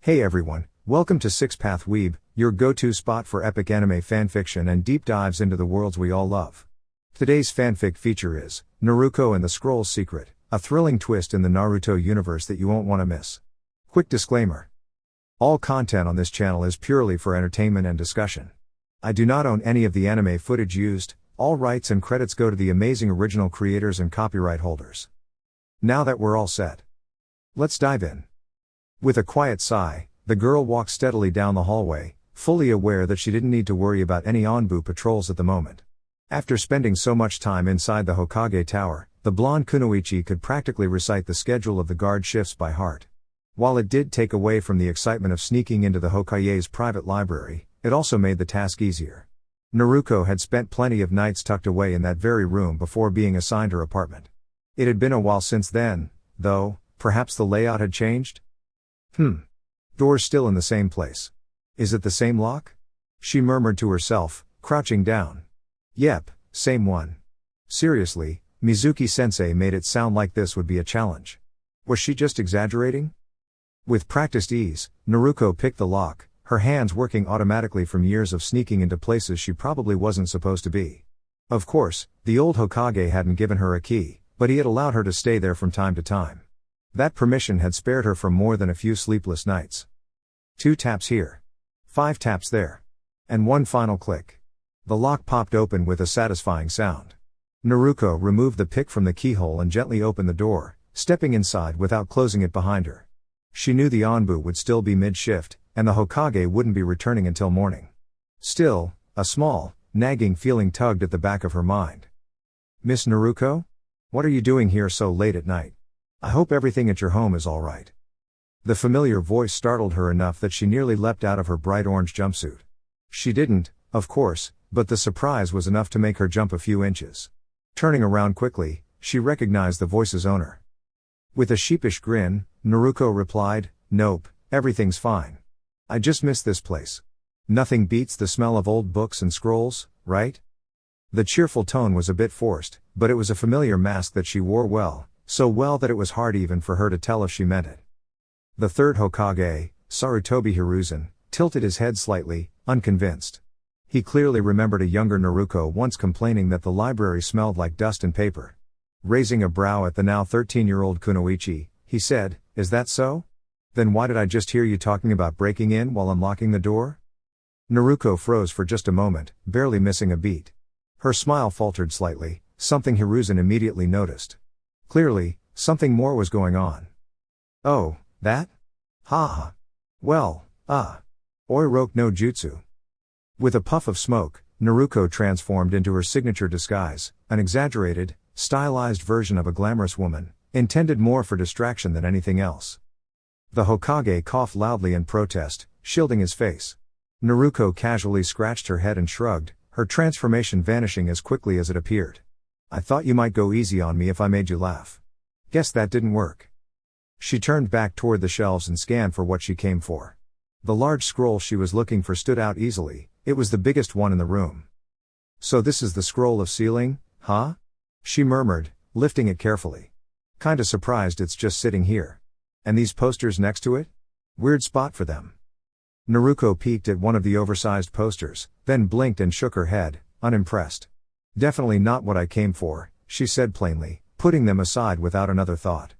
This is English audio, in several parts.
Hey everyone, welcome to Six Path Weeb, your go-to spot for epic anime fanfiction and deep dives into the worlds we all love. Today's fanfic feature is Naruko and the Scroll's Secret, a thrilling twist in the Naruto universe that you won't want to miss. Quick disclaimer. All content on this channel is purely for entertainment and discussion. I do not own any of the anime footage used, all rights and credits go to the amazing original creators and copyright holders. Now that we're all set, let's dive in. With a quiet sigh, the girl walked steadily down the hallway, fully aware that she didn't need to worry about any Onbu patrols at the moment. After spending so much time inside the Hokage Tower, the blonde kunoichi could practically recite the schedule of the guard shifts by heart. While it did take away from the excitement of sneaking into the Hokage's private library, it also made the task easier. Naruko had spent plenty of nights tucked away in that very room before being assigned her apartment. It had been a while since then, though, perhaps the layout had changed? Door's still in the same place. Is it the same lock? She murmured to herself, crouching down. Yep, same one. Seriously, Mizuki-sensei made it sound like this would be a challenge. Was she just exaggerating? With practiced ease, Naruko picked the lock, her hands working automatically from years of sneaking into places she probably wasn't supposed to be. Of course, the old Hokage hadn't given her a key, but he had allowed her to stay there from time to time. That permission had spared her from more than a few sleepless nights. 2 taps here. 5 taps there. And one final click. The lock popped open with a satisfying sound. Naruko removed the pick from the keyhole and gently opened the door, stepping inside without closing it behind her. She knew the Onbu would still be mid-shift, and the Hokage wouldn't be returning until morning. Still, a small, nagging feeling tugged at the back of her mind. Miss Naruko? What are you doing here so late at night? I hope everything at your home is all right. The familiar voice startled her enough that she nearly leapt out of her bright orange jumpsuit. She didn't, of course, but the surprise was enough to make her jump a few inches. Turning around quickly, she recognized the voice's owner. With a sheepish grin, Naruko replied, "Nope, everything's fine. I just miss this place. Nothing beats the smell of old books and scrolls, right?" The cheerful tone was a bit forced, but it was a familiar mask that she wore well, so well that it was hard even for her to tell if she meant it. The third Hokage, Sarutobi Hiruzen, tilted his head slightly, unconvinced. He clearly remembered a younger Naruko once complaining that the library smelled like dust and paper. Raising a brow at the now 13-year-old kunoichi, he said, "Is that so? Then why did I just hear you talking about breaking in while unlocking the door?" Naruko froze for just a moment, barely missing a beat. Her smile faltered slightly, something Hiruzen immediately noticed. Clearly, something more was going on. "Oh, that? Ha. Well, Oiroke no Jutsu." With a puff of smoke, Naruko transformed into her signature disguise, an exaggerated, stylized version of a glamorous woman, intended more for distraction than anything else. The Hokage coughed loudly in protest, shielding his face. Naruko casually scratched her head and shrugged, her transformation vanishing as quickly as it appeared. "I thought you might go easy on me if I made you laugh. Guess that didn't work." She turned back toward the shelves and scanned for what she came for. The large scroll she was looking for stood out easily, it was the biggest one in the room. "So this is the scroll of sealing, huh?" she murmured, lifting it carefully. "Kinda surprised it's just sitting here. And these posters next to it? Weird spot for them." Naruko peeked at one of the oversized posters, then blinked and shook her head, unimpressed. "Definitely not what I came for," she said plainly, putting them aside without another thought.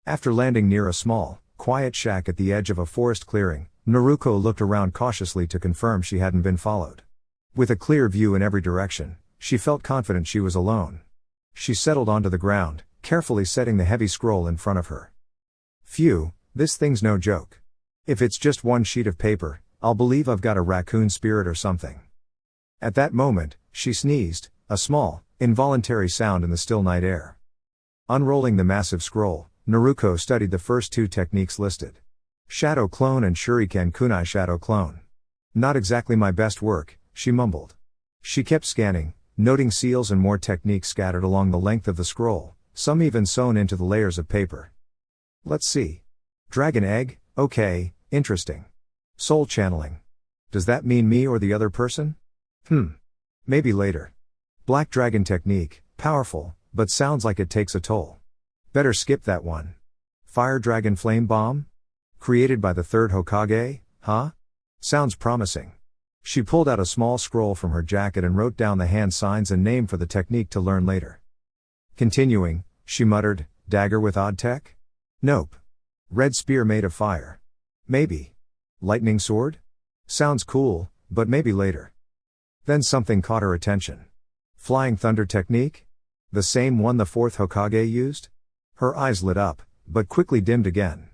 After landing near a small, quiet shack at the edge of a forest clearing, Naruko looked around cautiously to confirm she hadn't been followed. With a clear view in every direction, she felt confident she was alone. She settled onto the ground, carefully setting the heavy scroll in front of her. "Phew, this thing's no joke. If it's just one sheet of paper, I'll believe I've got a raccoon spirit or something." At that moment, she sneezed, a small, involuntary sound in the still night air. Unrolling the massive scroll, Naruko studied the first 2 techniques listed. Shadow Clone and Shuriken Kunai Shadow Clone. "Not exactly my best work," she mumbled. She kept scanning, noting seals and more techniques scattered along the length of the scroll, some even sewn into the layers of paper. "Let's see. Dragon Egg, okay, interesting. Soul Channeling. Does that mean me or the other person? Maybe later. Black Dragon Technique, powerful, but sounds like it takes a toll. Better skip that one. Fire Dragon Flame Bomb? Created by the third Hokage, huh? Sounds promising. She pulled out a small scroll from her jacket and wrote down the hand signs and name for the technique to learn later. Continuing, she muttered, dagger with odd tech? Nope. Red spear made of fire. Maybe. Lightning sword? Sounds cool, but maybe later. Then something caught her attention. Flying thunder technique? The same one the fourth Hokage used? Her eyes lit up, but quickly dimmed again.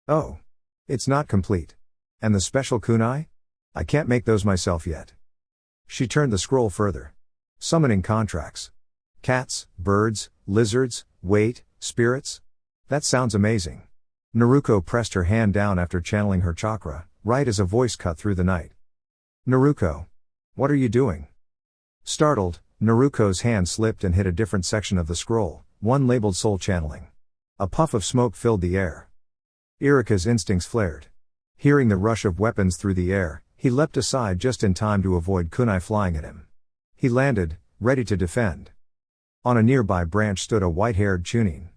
Oh. It's not complete. And the special kunai? I can't make those myself yet. She turned the scroll further. Summoning contracts. Cats, birds, lizards, weight, spirits? That sounds amazing. Naruko pressed her hand down after channeling her chakra, right as a voice cut through the night. Naruko. What are you doing? Startled, Naruko's hand slipped and hit a different section of the scroll, one labeled soul channeling. A puff of smoke filled the air. Iruka's instincts flared. Hearing the rush of weapons through the air, he leapt aside just in time to avoid kunai flying at him. He landed, ready to defend. On a nearby branch stood a white-haired Chunin.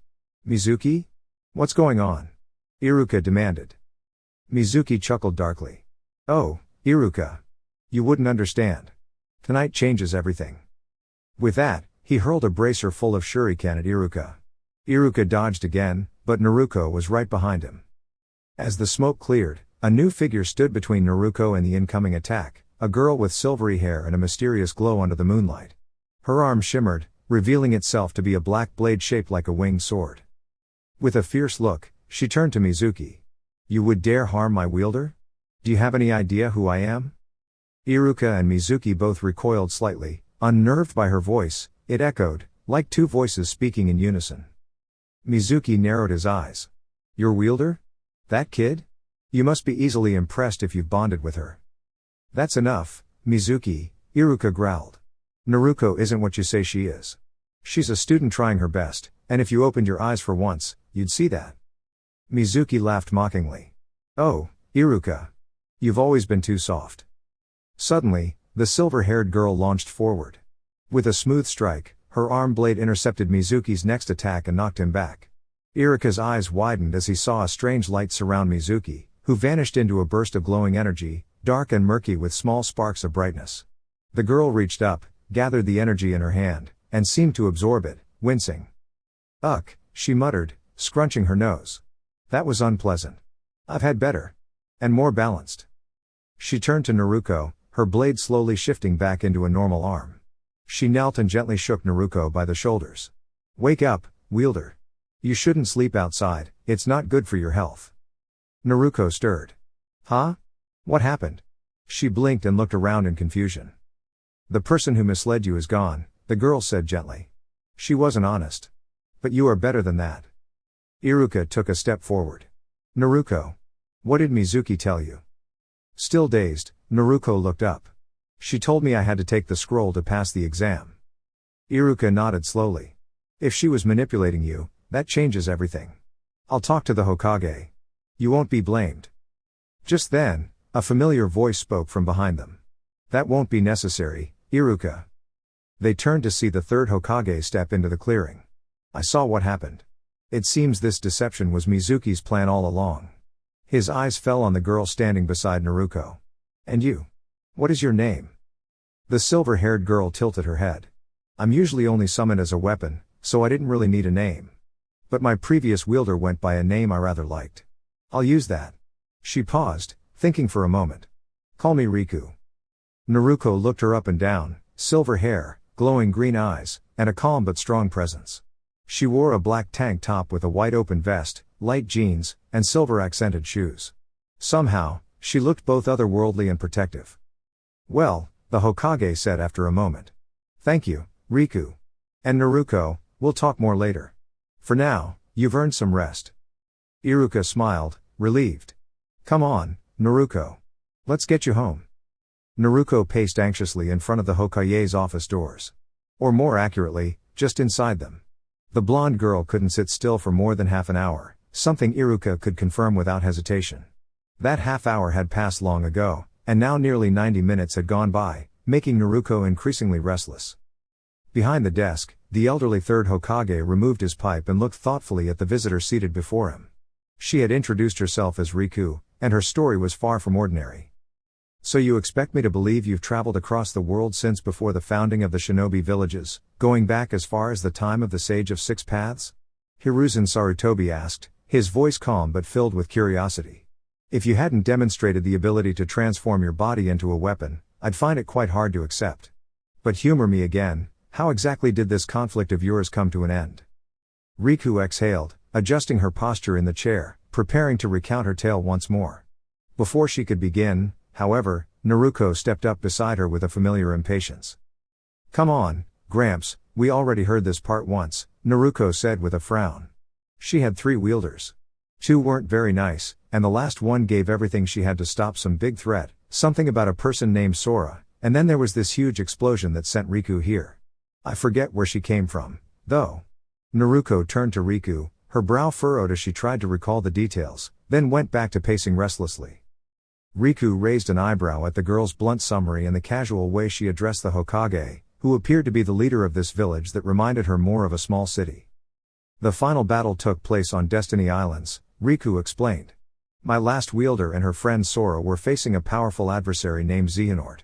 Mizuki? What's going on? Iruka demanded. Mizuki chuckled darkly. Oh, Iruka. You wouldn't understand. Tonight changes everything. With that, he hurled a bracer full of shuriken at Iruka. Iruka dodged again, but Naruko was right behind him. As the smoke cleared, a new figure stood between Naruko and the incoming attack, a girl with silvery hair and a mysterious glow under the moonlight. Her arm shimmered, revealing itself to be a black blade shaped like a winged sword. With a fierce look, she turned to Mizuki. You would dare harm my wielder? Do you have any idea who I am? Iruka and Mizuki both recoiled slightly, unnerved by her voice. It echoed, like two voices speaking in unison. Mizuki narrowed his eyes. Your wielder? That kid? You must be easily impressed if you've bonded with her. That's enough, Mizuki, Iruka growled. Naruko isn't what you say she is. She's a student trying her best, and if you opened your eyes for once, you'd see that. Mizuki laughed mockingly. Oh, Iruka. You've always been too soft. Suddenly, the silver-haired girl launched forward. With a smooth strike, her arm blade intercepted Mizuki's next attack and knocked him back. Iruka's eyes widened as he saw a strange light surround Mizuki, who vanished into a burst of glowing energy, dark and murky with small sparks of brightness. The girl reached up, gathered the energy in her hand, and seemed to absorb it, wincing. Ugh, she muttered, scrunching her nose. That was unpleasant. I've had better. And more balanced. She turned to Naruko, her blade slowly shifting back into a normal arm. She knelt and gently shook Naruko by the shoulders. Wake up, wielder. You shouldn't sleep outside, it's not good for your health. Naruko stirred. Huh? What happened? She blinked and looked around in confusion. The person who misled you is gone, the girl said gently. She wasn't honest. But you are better than that. Iruka took a step forward. Naruko. What did Mizuki tell you? Still dazed, Naruko looked up. She told me I had to take the scroll to pass the exam. Iruka nodded slowly. If she was manipulating you, that changes everything. I'll talk to the Hokage. You won't be blamed. Just then, a familiar voice spoke from behind them. That won't be necessary, Iruka. They turned to see the third Hokage step into the clearing. I saw what happened. It seems this deception was Mizuki's plan all along. His eyes fell on the girl standing beside Naruko. And you? What is your name? The silver-haired girl tilted her head. I'm usually only summoned as a weapon, so I didn't really need a name. But my previous wielder went by a name I rather liked. I'll use that. She paused, thinking for a moment. Call me Riku. Naruko looked her up and down, silver hair, glowing green eyes, and a calm but strong presence. She wore a black tank top with a white open vest, light jeans, and silver-accented shoes. Somehow, she looked both otherworldly and protective. Well, the Hokage said after a moment. Thank you, Riku. And Naruko, we'll talk more later. For now, you've earned some rest. Iruka smiled, relieved. Come on, Naruko. Let's get you home. Naruko paced anxiously in front of the Hokage's office doors. Or more accurately, just inside them. The blonde girl couldn't sit still for more than half an hour, something Iruka could confirm without hesitation. That half hour had passed long ago, and now nearly 90 minutes had gone by, making Naruko increasingly restless. Behind the desk, the elderly third Hokage removed his pipe and looked thoughtfully at the visitor seated before him. She had introduced herself as Riku, and her story was far from ordinary. So you expect me to believe you've traveled across the world since before the founding of the shinobi villages, going back as far as the time of the Sage of Six Paths? Hiruzen Sarutobi asked, his voice calm but filled with curiosity. If you hadn't demonstrated the ability to transform your body into a weapon, I'd find it quite hard to accept. But humor me again, how exactly did this conflict of yours come to an end? Riku exhaled, adjusting her posture in the chair, preparing to recount her tale once more. Before she could begin, however, Naruko stepped up beside her with a familiar impatience. Come on, Gramps, we already heard this part once, Naruko said with a frown. She had 3 wielders. 2 weren't very nice, and the last one gave everything she had to stop some big threat, something about a person named Sora, and then there was this huge explosion that sent Riku here. I forget where she came from, though. Naruko turned to Riku, her brow furrowed as she tried to recall the details, then went back to pacing restlessly. Riku raised an eyebrow at the girl's blunt summary and the casual way she addressed the Hokage, who appeared to be the leader of this village that reminded her more of a small city. The final battle took place on Destiny Islands, Riku explained. My last wielder and her friend Sora were facing a powerful adversary named Xehanort.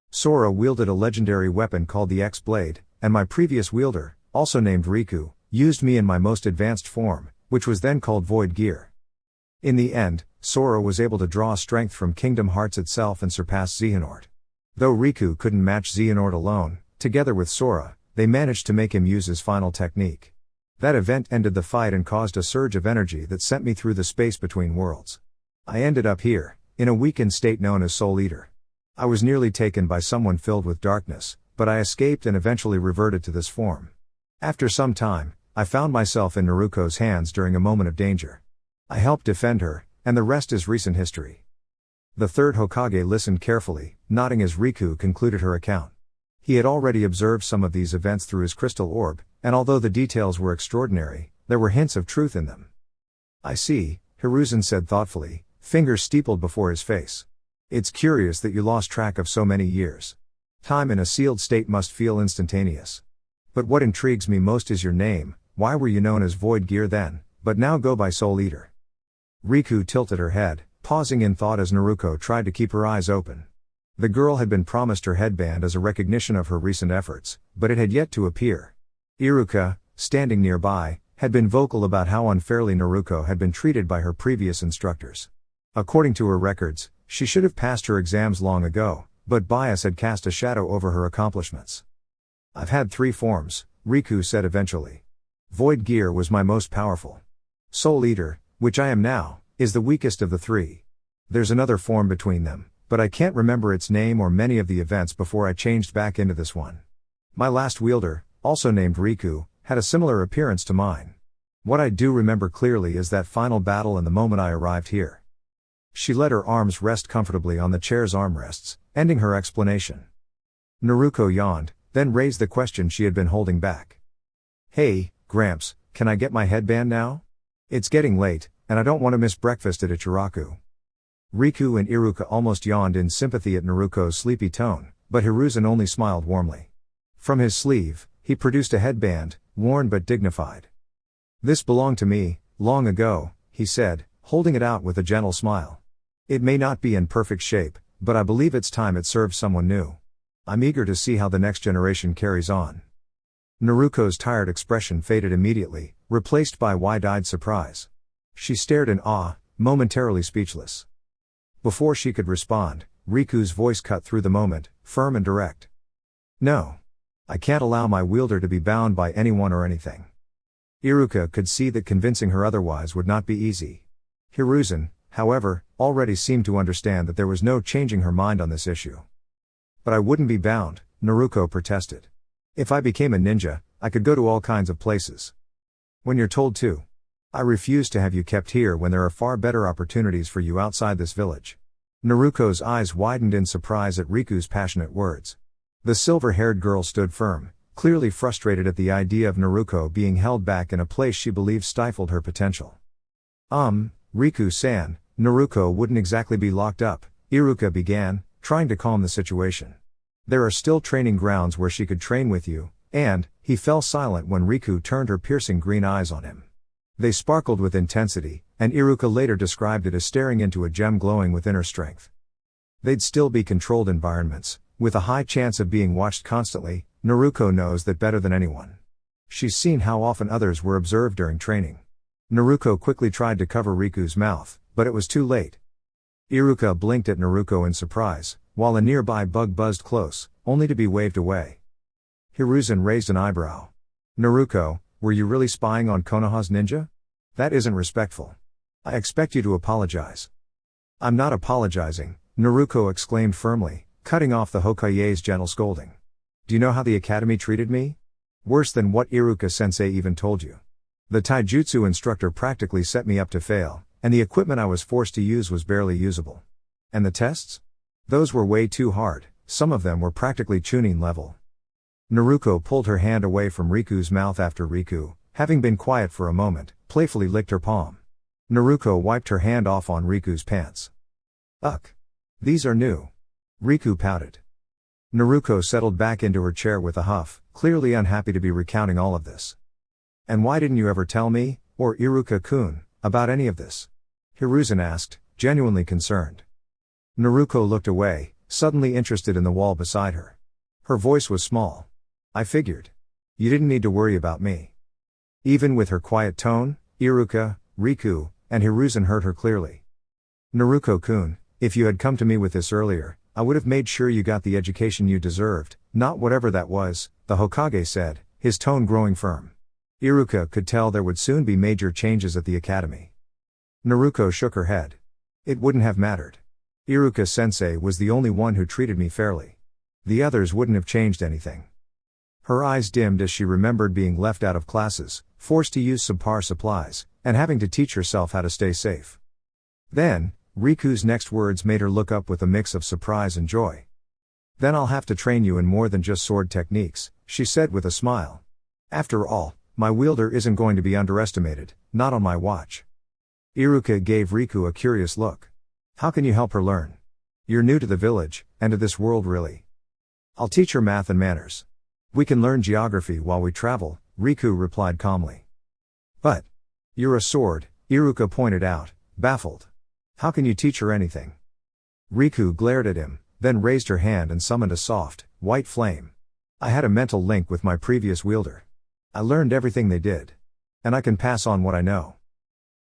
Sora wielded a legendary weapon called the X-Blade, and my previous wielder, also named Riku, used me in my most advanced form, which was then called Void Gear. In the end, Sora was able to draw strength from Kingdom Hearts itself and surpass Xehanort. Though Riku couldn't match Xehanort alone, together with Sora, they managed to make him use his final technique. That event ended the fight and caused a surge of energy that sent me through the space between worlds. I ended up here, in a weakened state known as Soul Eater. I was nearly taken by someone filled with darkness, but I escaped and eventually reverted to this form. After some time, I found myself in Naruko's hands during a moment of danger. I helped defend her, and the rest is recent history. The third Hokage listened carefully, nodding as Riku concluded her account. He had already observed some of these events through his crystal orb, and although the details were extraordinary, there were hints of truth in them. I see, Hiruzen said thoughtfully, fingers steepled before his face. It's curious that you lost track of so many years. Time in a sealed state must feel instantaneous. But what intrigues me most is your name. Why were you known as Void Gear then, but now go by Soul Eater? Riku tilted her head, pausing in thought as Naruko tried to keep her eyes open. The girl had been promised her headband as a recognition of her recent efforts, but it had yet to appear. Iruka, standing nearby, had been vocal about how unfairly Naruko had been treated by her previous instructors. According to her records, she should have passed her exams long ago, but bias had cast a shadow over her accomplishments. I've had 3 forms, Riku said eventually. Void Gear was my most powerful. Soul Eater, which I am now, is the weakest of the 3. There's another form between them, but I can't remember its name or many of the events before I changed back into this one. My last wielder, also named Riku, had a similar appearance to mine. What I do remember clearly is that final battle and the moment I arrived here. She let her arms rest comfortably on the chair's armrests, ending her explanation. Naruko yawned, then raised the question she had been holding back. Hey, Gramps, can I get my headband now? It's getting late, and I don't want to miss breakfast at Ichiraku. Riku and Iruka almost yawned in sympathy at Naruko's sleepy tone, but Hiruzen only smiled warmly. From his sleeve, he produced a headband, worn but dignified. This belonged to me, long ago, he said, holding it out with a gentle smile. It may not be in perfect shape, but I believe it's time it served someone new. I'm eager to see how the next generation carries on. Naruko's tired expression faded immediately, replaced by wide-eyed surprise. She stared in awe, momentarily speechless. Before she could respond, Riku's voice cut through the moment, firm and direct. No. I can't allow my wielder to be bound by anyone or anything. Iruka could see that convincing her otherwise would not be easy. Hiruzen, however, already seemed to understand that there was no changing her mind on this issue. But I wouldn't be bound, Naruko protested. If I became a ninja, I could go to all kinds of places. When you're told to. I refuse to have you kept here when there are far better opportunities for you outside this village. Naruko's eyes widened in surprise at Riku's passionate words. The silver-haired girl stood firm, clearly frustrated at the idea of Naruko being held back in a place she believed stifled her potential. Riku-san, Naruko wouldn't exactly be locked up, Iruka began, trying to calm the situation. There are still training grounds where she could train with you, and, he fell silent when Riku turned her piercing green eyes on him. They sparkled with intensity, and Iruka later described it as staring into a gem glowing with inner strength. They'd still be controlled environments, with a high chance of being watched constantly. Naruko knows that better than anyone. She's seen how often others were observed during training. Naruko quickly tried to cover Riku's mouth, but it was too late. Iruka blinked at Naruko in surprise, while a nearby bug buzzed close, only to be waved away. Hiruzen raised an eyebrow. Naruko, were you really spying on Konoha's ninja? That isn't respectful. I expect you to apologize. I'm not apologizing, Naruko exclaimed firmly, cutting off the Hokage's gentle scolding. Do you know how the academy treated me? Worse than what Iruka-sensei even told you. The taijutsu instructor practically set me up to fail, and the equipment I was forced to use was barely usable. And the tests? Those were way too hard, some of them were practically Chunin level. Naruko pulled her hand away from Riku's mouth after Riku, having been quiet for a moment, playfully licked her palm. Naruko wiped her hand off on Riku's pants. Ugh. These are new. Riku pouted. Naruko settled back into her chair with a huff, clearly unhappy to be recounting all of this. And why didn't you ever tell me, or Iruka-kun, about any of this? Hiruzen asked, genuinely concerned. Naruko looked away, suddenly interested in the wall beside her. Her voice was small. I figured. You didn't need to worry about me. Even with her quiet tone, Iruka, Riku, and Hiruzen heard her clearly. Naruko-kun, if you had come to me with this earlier, I would have made sure you got the education you deserved, not whatever that was, the Hokage said, his tone growing firm. Iruka could tell there would soon be major changes at the academy. Naruko shook her head. It wouldn't have mattered. Iruka-sensei was the only one who treated me fairly. The others wouldn't have changed anything. Her eyes dimmed as she remembered being left out of classes, forced to use subpar supplies, and having to teach herself how to stay safe. Then, Riku's next words made her look up with a mix of surprise and joy. Then I'll have to train you in more than just sword techniques, she said with a smile. After all, my wielder isn't going to be underestimated, not on my watch. Iruka gave Riku a curious look. How can you help her learn? You're new to the village, and to this world really. I'll teach her math and manners. We can learn geography while we travel, Riku replied calmly. But, you're a sword, Iruka pointed out, baffled. How can you teach her anything? Riku glared at him, then raised her hand and summoned a soft, white flame. I had a mental link with my previous wielder. I learned everything they did. And I can pass on what I know.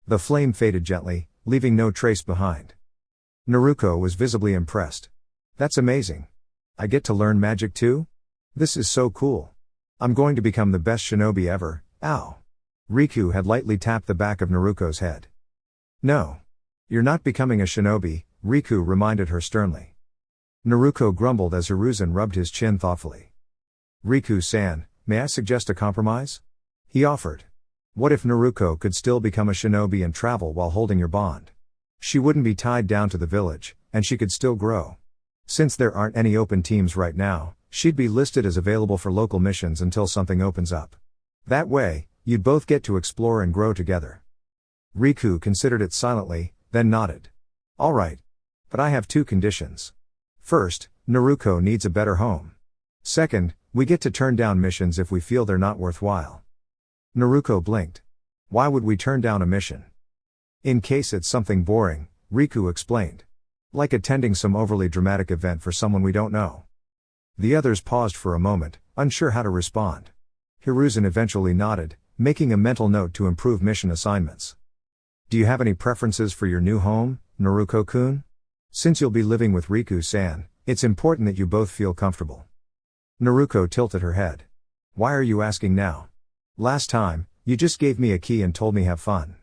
The flame faded gently, leaving no trace behind. Naruko was visibly impressed. That's amazing. I get to learn magic too? This is so cool. I'm going to become the best shinobi ever, ow. Riku had lightly tapped the back of Naruko's head. No. You're not becoming a shinobi, Riku reminded her sternly. Naruko grumbled as Hiruzen rubbed his chin thoughtfully. Riku-san, may I suggest a compromise? He offered. What if Naruko could still become a shinobi and travel while holding your bond? She wouldn't be tied down to the village, and she could still grow. Since there aren't any open teams right now, she'd be listed as available for local missions until something opens up. That way, you'd both get to explore and grow together. Riku considered it silently, then nodded. All right. But I have two conditions. First, Naruko needs a better home. Second, we get to turn down missions if we feel they're not worthwhile. Naruko blinked. Why would we turn down a mission? In case it's something boring, Riku explained. Like attending some overly dramatic event for someone we don't know. The others paused for a moment, unsure how to respond. Hiruzen eventually nodded, making a mental note to improve mission assignments. Do you have any preferences for your new home, Naruko-kun? Since you'll be living with Riku-san, it's important that you both feel comfortable. Naruko tilted her head. Why are you asking now? Last time, you just gave me a key and told me have fun.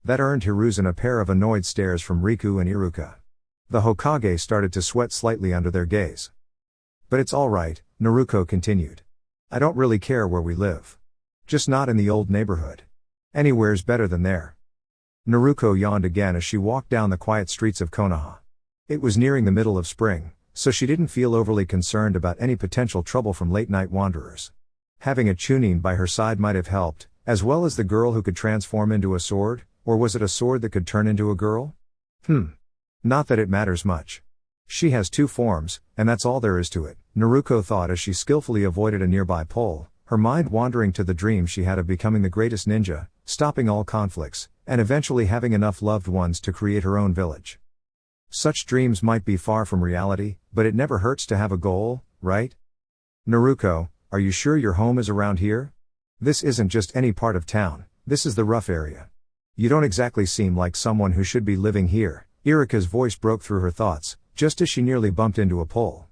That earned Hiruzen a pair of annoyed stares from Riku and Iruka. The Hokage started to sweat slightly under their gaze. But it's all right, Naruko continued. I don't really care where we live. Just not in the old neighborhood. Anywhere's better than there. Naruko yawned again as she walked down the quiet streets of Konoha. It was nearing the middle of spring, so she didn't feel overly concerned about any potential trouble from late-night wanderers. Having a Chunin by her side might have helped, as well as the girl who could transform into a sword, or was it a sword that could turn into a girl? Not that it matters much. She has two forms, and that's all there is to it, Naruko thought as she skillfully avoided a nearby pole, her mind wandering to the dream she had of becoming the greatest ninja, stopping all conflicts, and eventually having enough loved ones to create her own village. Such dreams might be far from reality, but it never hurts to have a goal, right? Naruko, are you sure your home is around here? This isn't just any part of town, this is the rough area. You don't exactly seem like someone who should be living here. Iruka's voice broke through her thoughts, just as she nearly bumped into a pole.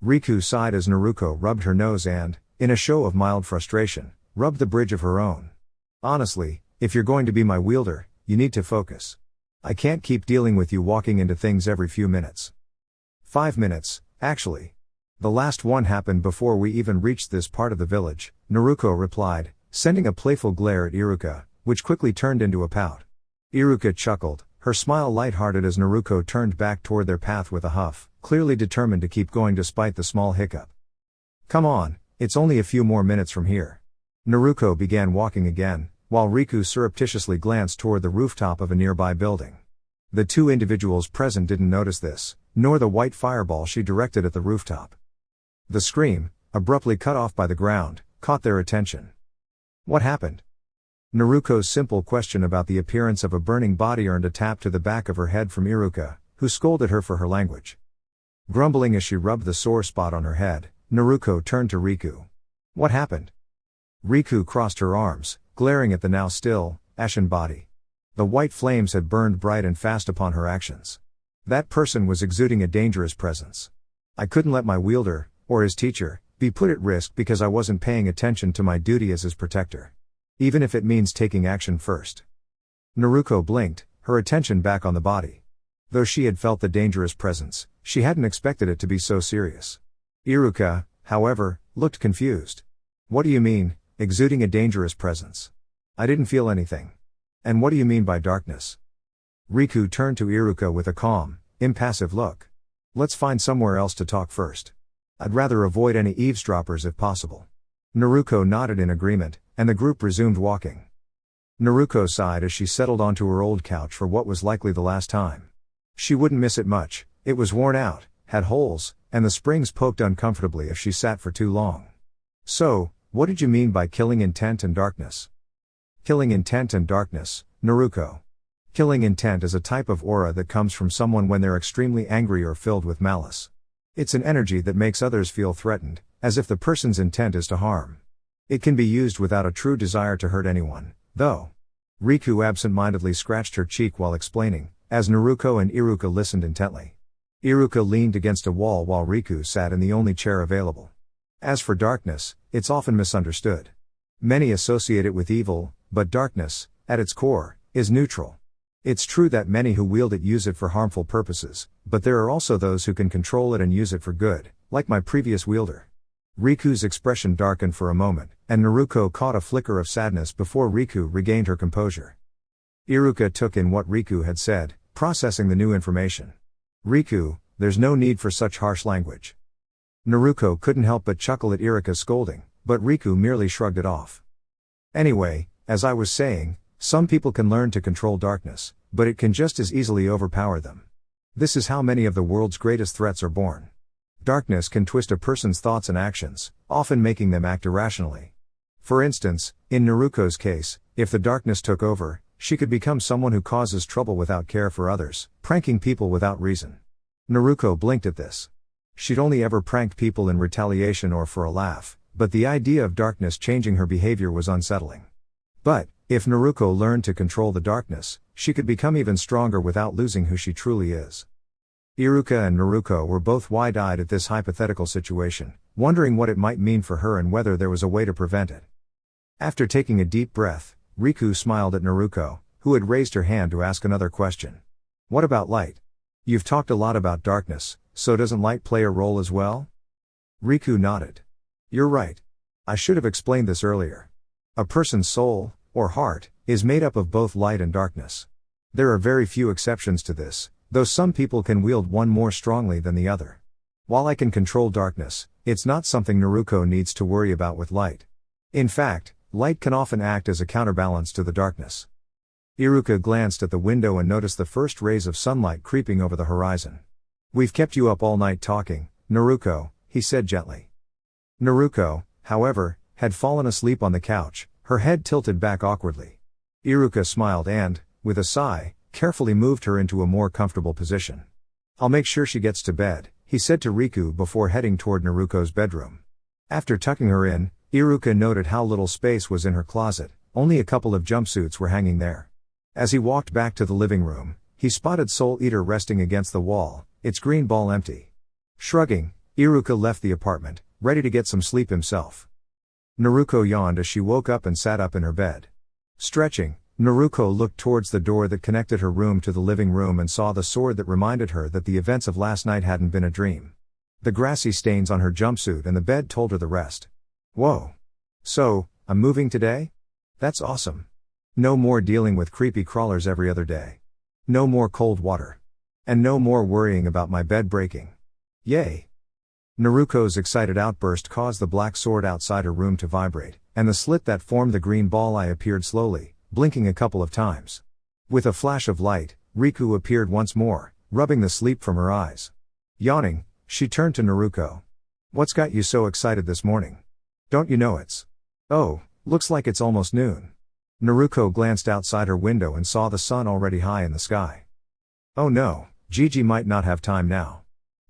Riku sighed as Naruko rubbed her nose and, in a show of mild frustration, rubbed the bridge of her own. Honestly, if you're going to be my wielder, you need to focus. I can't keep dealing with you walking into things every few minutes. 5 minutes, actually. The last one happened before we even reached this part of the village, Naruko replied, sending a playful glare at Iruka, which quickly turned into a pout. Iruka chuckled, her smile lighthearted as Naruko turned back toward their path with a huff, clearly determined to keep going despite the small hiccup. Come on, it's only a few more minutes from here. Naruko began walking again, while Riku surreptitiously glanced toward the rooftop of a nearby building. The two individuals present didn't notice this, nor the white fireball she directed at the rooftop. The scream, abruptly cut off by the ground, caught their attention. What happened? Naruko's simple question about the appearance of a burning body earned a tap to the back of her head from Iruka, who scolded her for her language. Grumbling as she rubbed the sore spot on her head, Naruko turned to Riku. What happened? Riku crossed her arms, glaring at the now still, ashen body. The white flames had burned bright and fast upon her actions. That person was exuding a dangerous presence. I couldn't let my wielder, or his teacher, be put at risk because I wasn't paying attention to my duty as his protector. Even if it means taking action first. Naruko blinked, her attention back on the body. Though she had felt the dangerous presence, she hadn't expected it to be so serious. Iruka, however, looked confused. What do you mean, exuding a dangerous presence? I didn't feel anything. And what do you mean by darkness? Riku turned to Iruka with a calm, impassive look. Let's find somewhere else to talk first. I'd rather avoid any eavesdroppers if possible. Naruko nodded in agreement, and the group resumed walking. Naruko sighed as she settled onto her old couch for what was likely the last time. She wouldn't miss it much, it was worn out, had holes, and the springs poked uncomfortably if she sat for too long. So, what did you mean by killing intent and darkness? Killing intent and darkness, Naruko. Killing intent is a type of aura that comes from someone when they're extremely angry or filled with malice. It's an energy that makes others feel threatened, as if the person's intent is to harm. It can be used without a true desire to hurt anyone, though. Riku absent-mindedly scratched her cheek while explaining, as Naruko and Iruka listened intently. Iruka leaned against a wall while Riku sat in the only chair available. As for darkness, it's often misunderstood. Many associate it with evil, but darkness, at its core, is neutral. It's true that many who wield it use it for harmful purposes, but there are also those who can control it and use it for good, like my previous wielder. Riku's expression darkened for a moment, and Naruko caught a flicker of sadness before Riku regained her composure. Iruka took in what Riku had said, processing the new information. Riku, there's no need for such harsh language. Naruko couldn't help but chuckle at Iruka's scolding, but Riku merely shrugged it off. Anyway, as I was saying, some people can learn to control darkness, but it can just as easily overpower them. This is how many of the world's greatest threats are born. Darkness can twist a person's thoughts and actions, often making them act irrationally. For instance, in Naruko's case, if the darkness took over, she could become someone who causes trouble without care for others, pranking people without reason. Naruko blinked at this. She'd only ever pranked people in retaliation or for a laugh, but the idea of darkness changing her behavior was unsettling. But, if Naruko learned to control the darkness, she could become even stronger without losing who she truly is. Iruka and Naruko were both wide-eyed at this hypothetical situation, wondering what it might mean for her and whether there was a way to prevent it. After taking a deep breath, Riku smiled at Naruko, who had raised her hand to ask another question. What about light? You've talked a lot about darkness, so doesn't light play a role as well? Riku nodded. You're right. I should have explained this earlier. A person's soul, or heart, is made up of both light and darkness. There are very few exceptions to this, though some people can wield one more strongly than the other. While I can control darkness, it's not something Naruko needs to worry about with light. In fact, light can often act as a counterbalance to the darkness. Iruka glanced at the window and noticed the first rays of sunlight creeping over the horizon. We've kept you up all night talking, Naruko, he said gently. Naruko, however, had fallen asleep on the couch, her head tilted back awkwardly. Iruka smiled and, with a sigh, carefully moved her into a more comfortable position. I'll make sure she gets to bed, he said to Riku before heading toward Naruko's bedroom. After tucking her in, Iruka noted how little space was in her closet, only a couple of jumpsuits were hanging there. As he walked back to the living room, he spotted Soul Eater resting against the wall, its green ball empty. Shrugging, Iruka left the apartment, ready to get some sleep himself. Naruko yawned as she woke up and sat up in her bed. Stretching, Naruko looked towards the door that connected her room to the living room and saw the sword that reminded her that the events of last night hadn't been a dream. The grassy stains on her jumpsuit and the bed told her the rest. Whoa. So, I'm moving today? That's awesome. No more dealing with creepy crawlers every other day. No more cold water. And no more worrying about my bed breaking. Yay! Naruko's excited outburst caused the black sword outside her room to vibrate, and the slit that formed the green ball eye appeared slowly, blinking a couple of times. With a flash of light, Riku appeared once more, rubbing the sleep from her eyes. Yawning, she turned to Naruko. What's got you so excited this morning? Don't you know it's... Oh, looks like it's almost noon. Naruko glanced outside her window and saw the sun already high in the sky. Oh no, Gigi might not have time now.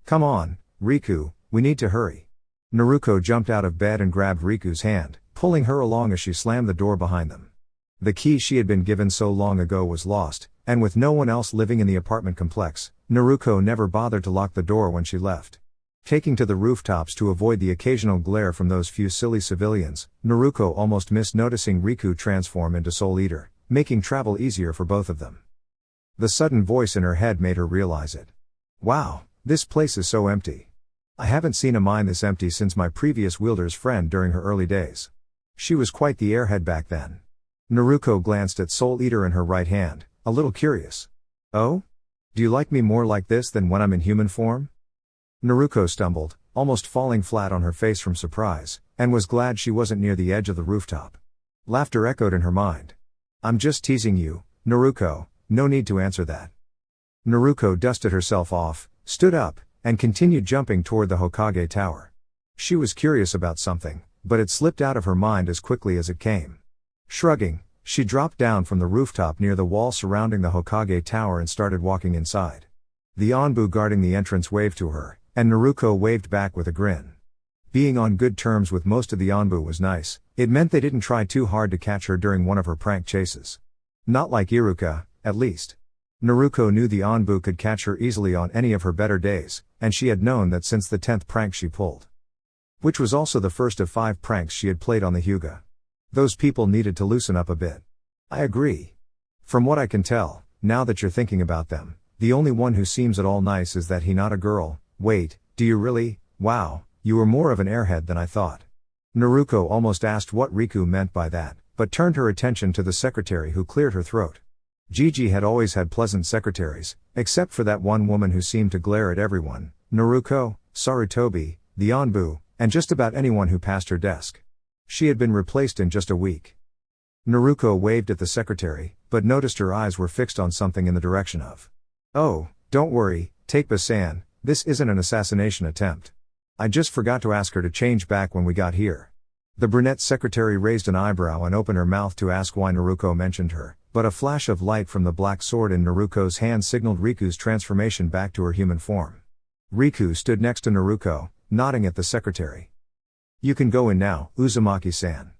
Come on, Riku, we need to hurry. Naruko jumped out of bed and grabbed Riku's hand, pulling her along as she slammed the door behind them. The key she had been given so long ago was lost, and with no one else living in the apartment complex, Naruko never bothered to lock the door when she left. Taking to the rooftops to avoid the occasional glare from those few silly civilians, Naruko almost missed noticing Riku transform into Soul Eater, making travel easier for both of them. The sudden voice in her head made her realize it. Wow, this place is so empty. I haven't seen a mine this empty since my previous wielder's friend during her early days. She was quite the airhead back then. Naruko glanced at Soul Eater in her right hand, a little curious. Oh? Do you like me more like this than when I'm in human form? Naruko stumbled, almost falling flat on her face from surprise, and was glad she wasn't near the edge of the rooftop. Laughter echoed in her mind. I'm just teasing you, Naruko, no need to answer that. Naruko dusted herself off, stood up, and continued jumping toward the Hokage tower. She was curious about something, but it slipped out of her mind as quickly as it came. Shrugging, she dropped down from the rooftop near the wall surrounding the Hokage tower and started walking inside. The Anbu guarding the entrance waved to her, and Naruko waved back with a grin. Being on good terms with most of the Anbu was nice, it meant they didn't try too hard to catch her during one of her prank chases. Not like Iruka, at least. Naruko knew the Anbu could catch her easily on any of her better days, and she had known that since the 10th prank she pulled. Which was also the first of 5 pranks she had played on the Hyuga. Those people needed to loosen up a bit. I agree. From what I can tell, now that you're thinking about them, the only one who seems at all nice is that Hinata girl. Wait, do you really? Wow, you were more of an airhead than I thought. Naruko almost asked what Riku meant by that, but turned her attention to the secretary who cleared her throat. Gigi had always had pleasant secretaries, except for that one woman who seemed to glare at everyone, Naruko, Sarutobi, the Anbu, and just about anyone who passed her desk. She had been replaced in just a week. Naruko waved at the secretary, but noticed her eyes were fixed on something in the direction of. Oh, don't worry, Takeba-san, this isn't an assassination attempt. I just forgot to ask her to change back when we got here. The brunette secretary raised an eyebrow and opened her mouth to ask why Naruko mentioned her, but a flash of light from the black sword in Naruko's hand signaled Riku's transformation back to her human form. Riku stood next to Naruko, nodding at the secretary. You can go in now, Uzumaki-san.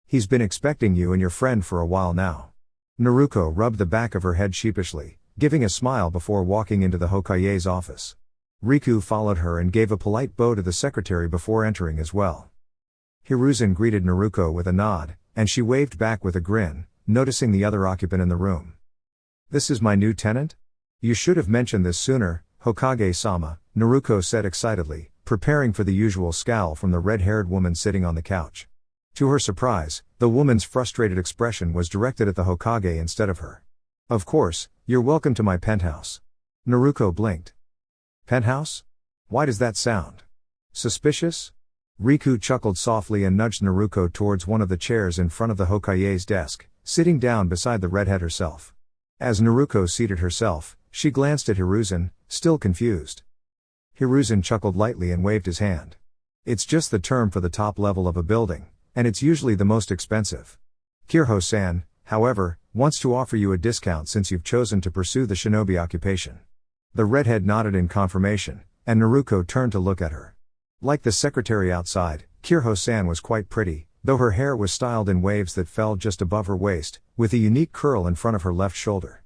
He's been expecting you and your friend for a while now. Naruko rubbed the back of her head sheepishly, giving a smile before walking into the Hokage's office. Riku followed her and gave a polite bow to the secretary before entering as well. Hiruzen greeted Naruko with a nod, and she waved back with a grin, noticing the other occupant in the room. This is my new tenant? You should have mentioned this sooner, Hokage-sama, Naruko said excitedly, preparing for the usual scowl from the red-haired woman sitting on the couch. To her surprise, the woman's frustrated expression was directed at the Hokage instead of her. Of course, you're welcome to my penthouse. Naruko blinked. Penthouse? Why does that sound suspicious? Riku chuckled softly and nudged Naruko towards one of the chairs in front of the Hokage's desk, sitting down beside the redhead herself. As Naruko seated herself, she glanced at Hiruzen, still confused. Hiruzen chuckled lightly and waved his hand. It's just the term for the top level of a building, and it's usually the most expensive. Kirho-san, however, wants to offer you a discount since you've chosen to pursue the shinobi occupation. The redhead nodded in confirmation, and Naruko turned to look at her. Like the secretary outside, Kirho-san was quite pretty, though her hair was styled in waves that fell just above her waist, with a unique curl in front of her left shoulder.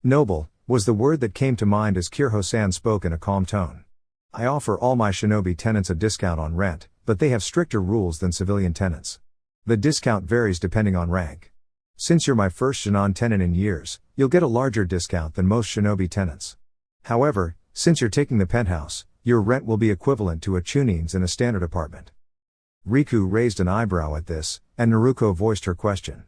Noble was the word that came to mind as Kirho-san spoke in a calm tone. I offer all my shinobi tenants a discount on rent, but they have stricter rules than civilian tenants. The discount varies depending on rank. Since you're my first Shinon tenant in years, you'll get a larger discount than most shinobi tenants. However, since you're taking the penthouse, your rent will be equivalent to a Chunin's in a standard apartment. Riku raised an eyebrow at this, and Naruko voiced her question.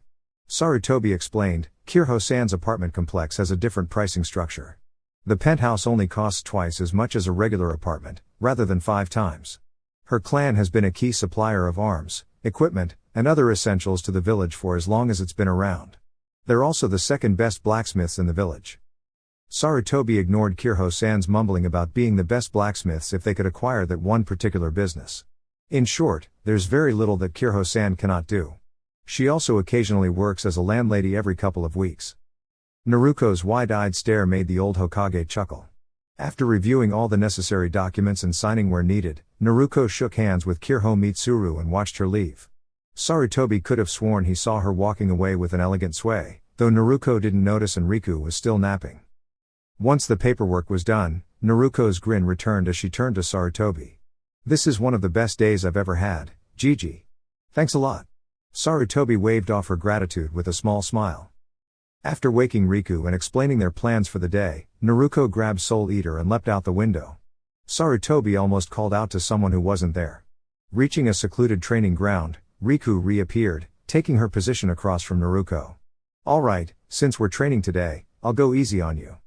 Sarutobi explained, Kirho-san's apartment complex has a different pricing structure. The penthouse only costs twice as much as a regular apartment, rather than 5 times. Her clan has been a key supplier of arms, equipment, and other essentials to the village for as long as it's been around. They're also the second best blacksmiths in the village. Sarutobi ignored Kirho-san's mumbling about being the best blacksmiths if they could acquire that one particular business. In short, there's very little that Kirho-san cannot do. She also occasionally works as a landlady every couple of weeks. Naruko's wide-eyed stare made the old Hokage chuckle. After reviewing all the necessary documents and signing where needed, Naruko shook hands with Kirho Mitsuru and watched her leave. Sarutobi could have sworn he saw her walking away with an elegant sway, though Naruko didn't notice and Riku was still napping. Once the paperwork was done, Naruko's grin returned as she turned to Sarutobi. This is one of the best days I've ever had, Gigi. Thanks a lot. Sarutobi waved off her gratitude with a small smile. After waking Riku and explaining their plans for the day, Naruko grabbed Soul Eater and leapt out the window. Sarutobi almost called out to someone who wasn't there. Reaching a secluded training ground, Riku reappeared, taking her position across from Naruko. Alright, since we're training today, I'll go easy on you.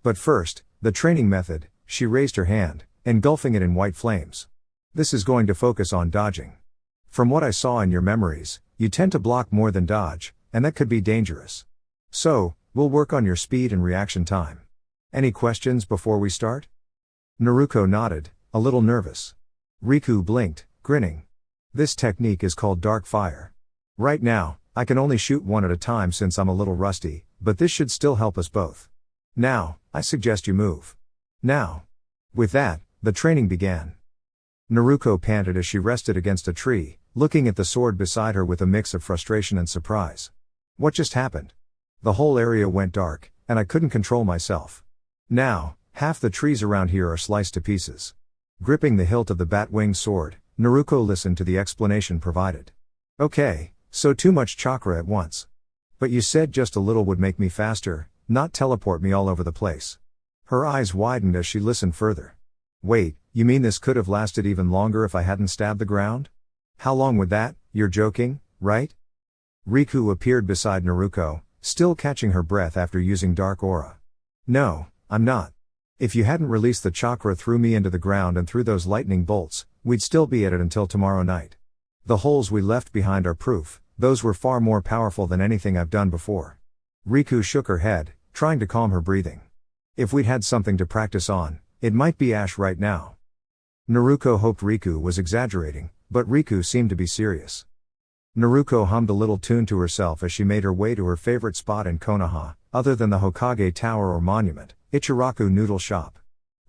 But first, the training method, she raised her hand, engulfing it in white flames. This is going to focus on dodging. From what I saw in your memories, you tend to block more than dodge, and that could be dangerous. So, we'll work on your speed and reaction time. Any questions before we start? Naruko nodded, a little nervous. Riku blinked, grinning. This technique is called Dark Fire. Right now, I can only shoot one at a time since I'm a little rusty, but this should still help us both. Now, I suggest you move. Now. With that, the training began. Naruko panted as she rested against a tree, looking at the sword beside her with a mix of frustration and surprise. What just happened? The whole area went dark, and I couldn't control myself. Now, half the trees around here are sliced to pieces. Gripping the hilt of the bat-winged sword, Naruko listened to the explanation provided. Okay, so too much chakra at once. But you said just a little would make me faster, not teleport me all over the place. Her eyes widened as she listened further. Wait, you mean this could have lasted even longer if I hadn't stabbed the ground? How long would that? You're joking, right? Riku appeared beside Naruko, still catching her breath after using Dark Aura. No, I'm not. If you hadn't released the chakra through me into the ground and through those lightning bolts, we'd still be at it until tomorrow night. The holes we left behind are proof, those were far more powerful than anything I've done before. Riku shook her head, trying to calm her breathing. If we'd had something to practice on, it might be ash right now. Naruko hoped Riku was exaggerating, but Riku seemed to be serious. Naruko hummed a little tune to herself as she made her way to her favorite spot in Konoha, other than the Hokage Tower or Monument, Ichiraku Noodle Shop.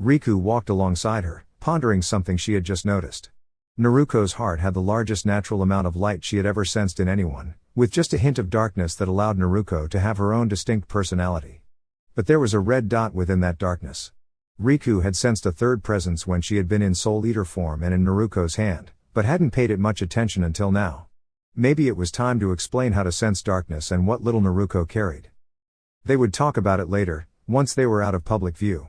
Riku walked alongside her, pondering something she had just noticed. Naruko's heart had the largest natural amount of light she had ever sensed in anyone, with just a hint of darkness that allowed Naruko to have her own distinct personality. But there was a red dot within that darkness. Riku had sensed a third presence when she had been in Soul Eater form and in Naruko's hand, but hadn't paid it much attention until now. Maybe it was time to explain how to sense darkness and what little Naruko carried. They would talk about it later, once they were out of public view.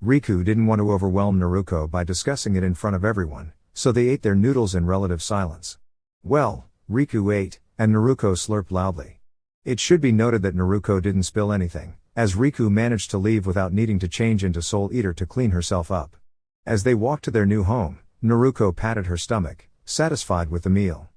Riku didn't want to overwhelm Naruko by discussing it in front of everyone, so they ate their noodles in relative silence. Well, Riku ate, and Naruko slurped loudly. It should be noted that Naruko didn't spill anything, as Riku managed to leave without needing to change into Soul Eater to clean herself up. As they walked to their new home, Naruko patted her stomach, satisfied with the meal.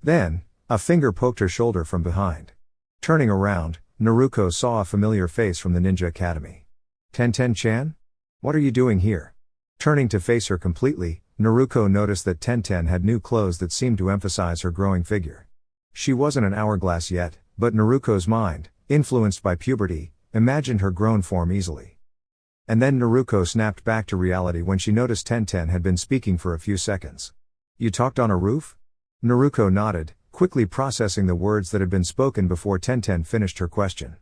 Then, a finger poked her shoulder from behind. Turning around, Naruko saw a familiar face from the Ninja Academy. Tenten-chan? What are you doing here? Turning to face her completely, Naruko noticed that Tenten had new clothes that seemed to emphasize her growing figure. She wasn't an hourglass yet, but Naruko's mind, influenced by puberty, imagined her grown form easily. And then Naruko snapped back to reality when she noticed Tenten had been speaking for a few seconds. "You talked on a roof?" Naruko nodded, quickly processing the words that had been spoken before Tenten finished her question.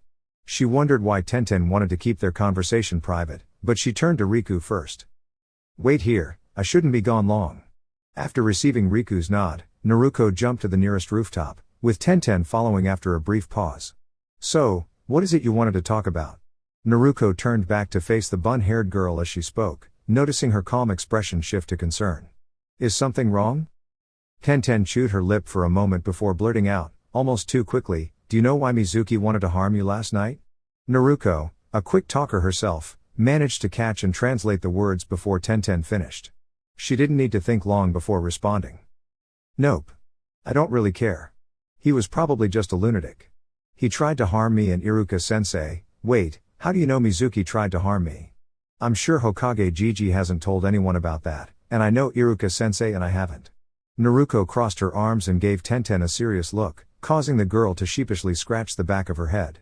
She wondered why Tenten wanted to keep their conversation private, but she turned to Riku first. "Wait here, I shouldn't be gone long." After receiving Riku's nod, Naruko jumped to the nearest rooftop, with Tenten following after a brief pause. "So, what is it you wanted to talk about?" Naruko turned back to face the bun-haired girl as she spoke, noticing her calm expression shift to concern. "Is something wrong?" Tenten chewed her lip for a moment before blurting out, almost too quickly, "Do you know why Mizuki wanted to harm you last night?" Naruko, a quick talker herself, managed to catch and translate the words before Tenten finished. She didn't need to think long before responding. "Nope. I don't really care. He was probably just a lunatic. He tried to harm me and Iruka-sensei." "Wait, how do you know Mizuki tried to harm me?" "I'm sure Hokage Gigi hasn't told anyone about that, and I know Iruka-sensei and I haven't." Naruko crossed her arms and gave Tenten a serious look, causing the girl to sheepishly scratch the back of her head.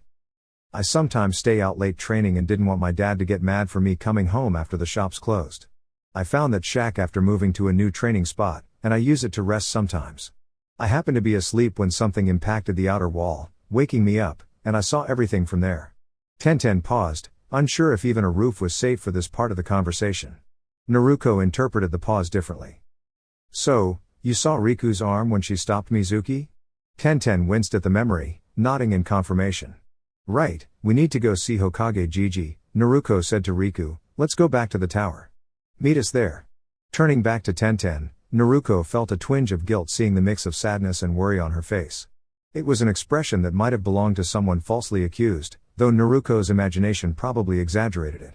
"I sometimes stay out late training and didn't want my dad to get mad for me coming home after the shops closed. I found that shack after moving to a new training spot, and I use it to rest sometimes. I happened to be asleep when something impacted the outer wall, waking me up, and I saw everything from there." Tenten paused, unsure if even a roof was safe for this part of the conversation. Naruko interpreted the pause differently. "So, you saw Riku's arm when she stopped Mizuki?" Tenten winced at the memory, nodding in confirmation. "Right, we need to go see Hokage Gigi," Naruko said to Riku. "Let's go back to the tower. Meet us there." Turning back to Tenten, Naruko felt a twinge of guilt seeing the mix of sadness and worry on her face. It was an expression that might have belonged to someone falsely accused, though Naruko's imagination probably exaggerated it.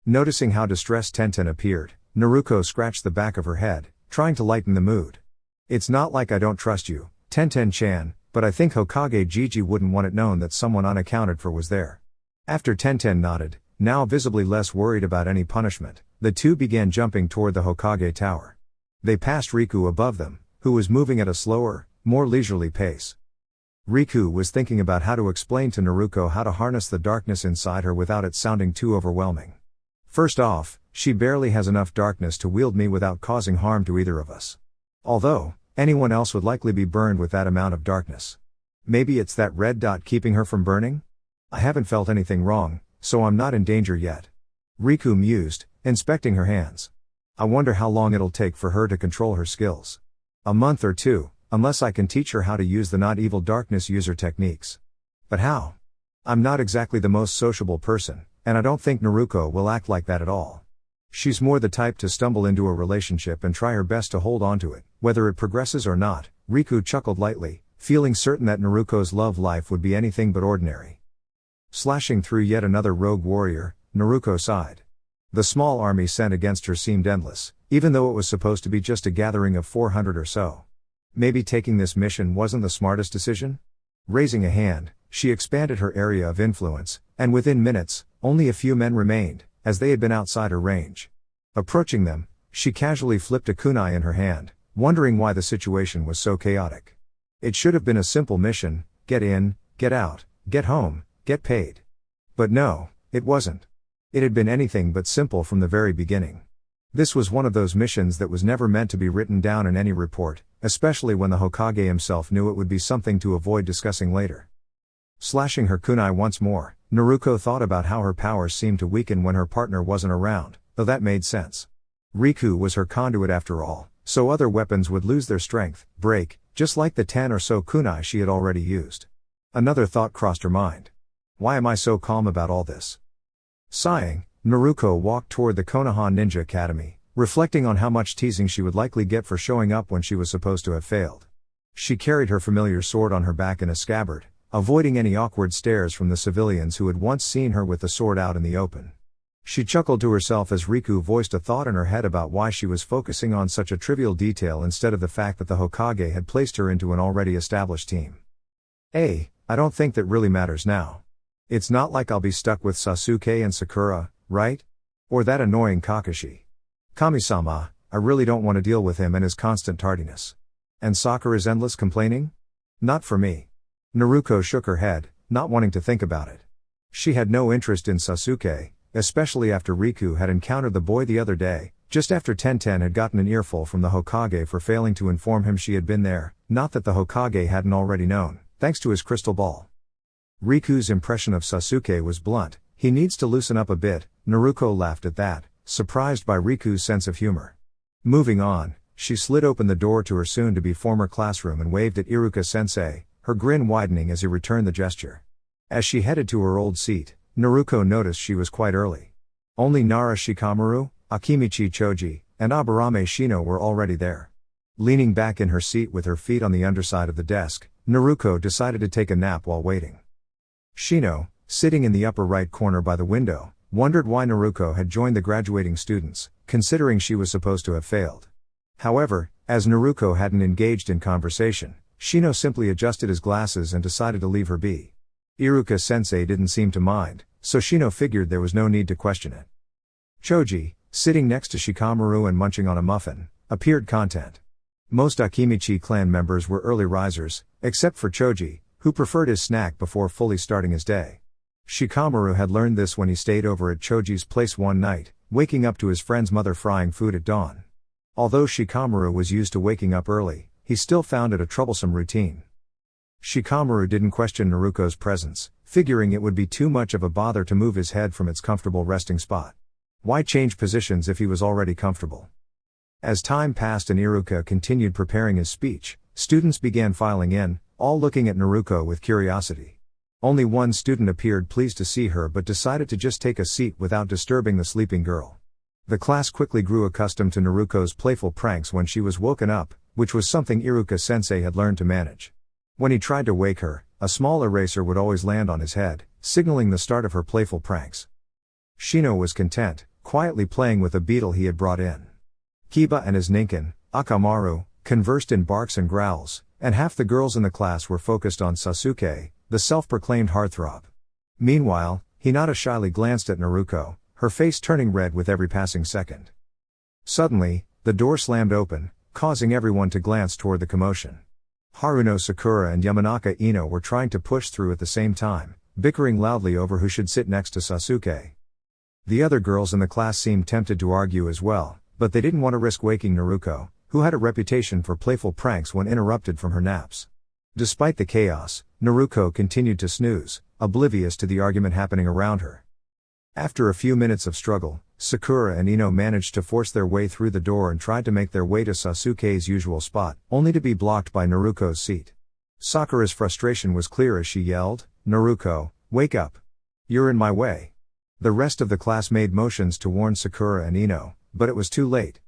Noticing how distressed Tenten appeared, Naruko scratched the back of her head, trying to lighten the mood. "It's not like I don't trust you, Tenten-chan, but I think Hokage Gigi wouldn't want it known that someone unaccounted for was there." After Tenten nodded, now visibly less worried about any punishment, the two began jumping toward the Hokage tower. They passed Riku above them, who was moving at a slower, more leisurely pace. Riku was thinking about how to explain to Naruko how to harness the darkness inside her without it sounding too overwhelming. "First off, she barely has enough darkness to wield me without causing harm to either of us. Although, anyone else would likely be burned with that amount of darkness. Maybe it's that red dot keeping her from burning? I haven't felt anything wrong, so I'm not in danger yet." Riku mused, inspecting her hands. "I wonder how long it'll take for her to control her skills. A month or two, unless I can teach her how to use the not evil darkness user techniques. But how? I'm not exactly the most sociable person, and I don't think Naruko will act like that at all. She's more the type to stumble into a relationship and try her best to hold on to it, whether it progresses or not." Riku chuckled lightly, feeling certain that Naruko's love life would be anything but ordinary. Slashing through yet another rogue warrior, Naruko sighed. The small army sent against her seemed endless, even though it was supposed to be just a gathering of 400 or so. Maybe taking this mission wasn't the smartest decision? Raising a hand, she expanded her area of influence, and within minutes, only a few men remained, as they had been outside her range. Approaching them, she casually flipped a kunai in her hand, wondering why the situation was so chaotic. It should have been a simple mission: get in, get out, get home, get paid. But no, it wasn't. It had been anything but simple from the very beginning. This was one of those missions that was never meant to be written down in any report, especially when the Hokage himself knew it would be something to avoid discussing later. Slashing her kunai once more, Naruko thought about how her powers seemed to weaken when her partner wasn't around, though that made sense. Riku was her conduit after all, so other weapons would lose their strength, break, just like the 10 or so kunai she had already used. Another thought crossed her mind. Why am I so calm about all this? Sighing, Naruko walked toward the Konoha Ninja Academy, reflecting on how much teasing she would likely get for showing up when she was supposed to have failed. She carried her familiar sword on her back in a scabbard, avoiding any awkward stares from the civilians who had once seen her with the sword out in the open. She chuckled to herself as Riku voiced a thought in her head about why she was focusing on such a trivial detail instead of the fact that the Hokage had placed her into an already established team. I don't think that really matters now. It's not like I'll be stuck with Sasuke and Sakura, right? Or that annoying Kakashi. Kami-sama, I really don't want to deal with him and his constant tardiness. And Sakura's endless complaining? Not for me. Naruko shook her head, not wanting to think about it. She had no interest in Sasuke, especially after Riku had encountered the boy the other day, just after Tenten had gotten an earful from the Hokage for failing to inform him she had been there, not that the Hokage hadn't already known, thanks to his crystal ball. Riku's impression of Sasuke was blunt. He needs to loosen up a bit. Naruko laughed at that, surprised by Riku's sense of humor. Moving on, she slid open the door to her soon-to-be former classroom and waved at Iruka-sensei, her grin widening as he returned the gesture. As she headed to her old seat, Naruko noticed she was quite early. Only Nara Shikamaru, Akimichi Choji, and Aburame Shino were already there. Leaning back in her seat with her feet on the underside of the desk, Naruko decided to take a nap while waiting. Shino, sitting in the upper right corner by the window, wondered why Naruko had joined the graduating students, considering she was supposed to have failed. However, as Naruko hadn't engaged in conversation, Shino simply adjusted his glasses and decided to leave her be. Iruka-sensei didn't seem to mind, so Shino figured there was no need to question it. Choji, sitting next to Shikamaru and munching on a muffin, appeared content. Most Akimichi clan members were early risers, except for Choji, who preferred his snack before fully starting his day. Shikamaru had learned this when he stayed over at Choji's place one night, waking up to his friend's mother frying food at dawn. Although Shikamaru was used to waking up early, he still found it a troublesome routine. Shikamaru didn't question Naruko's presence, figuring it would be too much of a bother to move his head from its comfortable resting spot. Why change positions if he was already comfortable? As time passed and Iruka continued preparing his speech, students began filing in, all looking at Naruko with curiosity. Only one student appeared pleased to see her but decided to just take a seat without disturbing the sleeping girl. The class quickly grew accustomed to Naruko's playful pranks when she was woken up, which was something Iruka-sensei had learned to manage. When he tried to wake her, a small eraser would always land on his head, signaling the start of her playful pranks. Shino was content, quietly playing with a beetle he had brought in. Kiba and his ninkin, Akamaru, conversed in barks and growls, and half the girls in the class were focused on Sasuke, the self-proclaimed heartthrob. Meanwhile, Hinata shyly glanced at Naruko, her face turning red with every passing second. Suddenly, the door slammed open, causing everyone to glance toward the commotion. Haruno Sakura and Yamanaka Ino were trying to push through at the same time, bickering loudly over who should sit next to Sasuke. The other girls in the class seemed tempted to argue as well, but they didn't want to risk waking Naruko, who had a reputation for playful pranks when interrupted from her naps. Despite the chaos, Naruko continued to snooze, oblivious to the argument happening around her. After a few minutes of struggle, Sakura and Ino managed to force their way through the door and tried to make their way to Sasuke's usual spot, only to be blocked by Naruko's seat. Sakura's frustration was clear as she yelled, "Naruko, wake up! You're in my way!" The rest of the class made motions to warn Sakura and Ino, but it was too late.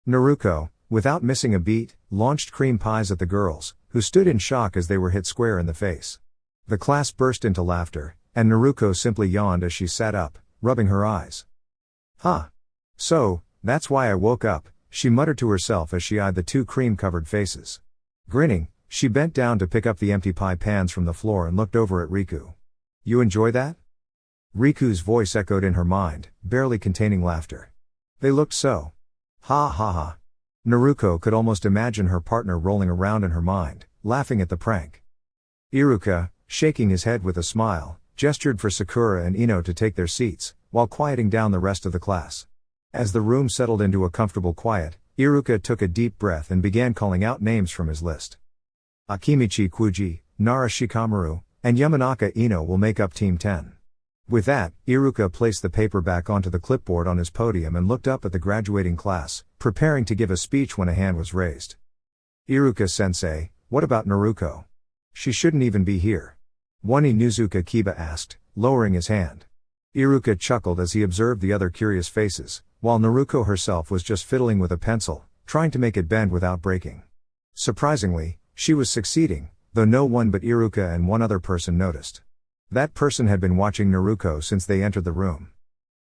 Naruko, without missing a beat, launched cream pies at the girls, who stood in shock as they were hit square in the face. The class burst into laughter, and Naruko simply yawned as she sat up, rubbing her eyes. "Huh. So, that's why I woke up," she muttered to herself as she eyed the two cream-covered faces. Grinning, she bent down to pick up the empty pie pans from the floor and looked over at Riku. "You enjoy that?" Riku's voice echoed in her mind, barely containing laughter. "They looked so. Ha ha ha." Naruko could almost imagine her partner rolling around in her mind, laughing at the prank. Iruka, shaking his head with a smile, gestured for Sakura and Ino to take their seats, while quieting down the rest of the class. As the room settled into a comfortable quiet, Iruka took a deep breath and began calling out names from his list. Akimichi Kuji, Nara Shikamaru, and Yamanaka Ino will make up Team 10. With that, Iruka placed the paper back onto the clipboard on his podium and looked up at the graduating class, preparing to give a speech when a hand was raised. "Iruka-sensei, what about Naruko? She shouldn't even be here." One Inuzuka Kiba asked, lowering his hand. Iruka chuckled as he observed the other curious faces, while Naruko herself was just fiddling with a pencil, trying to make it bend without breaking. Surprisingly, she was succeeding, though no one but Iruka and one other person noticed. That person had been watching Naruko since they entered the room.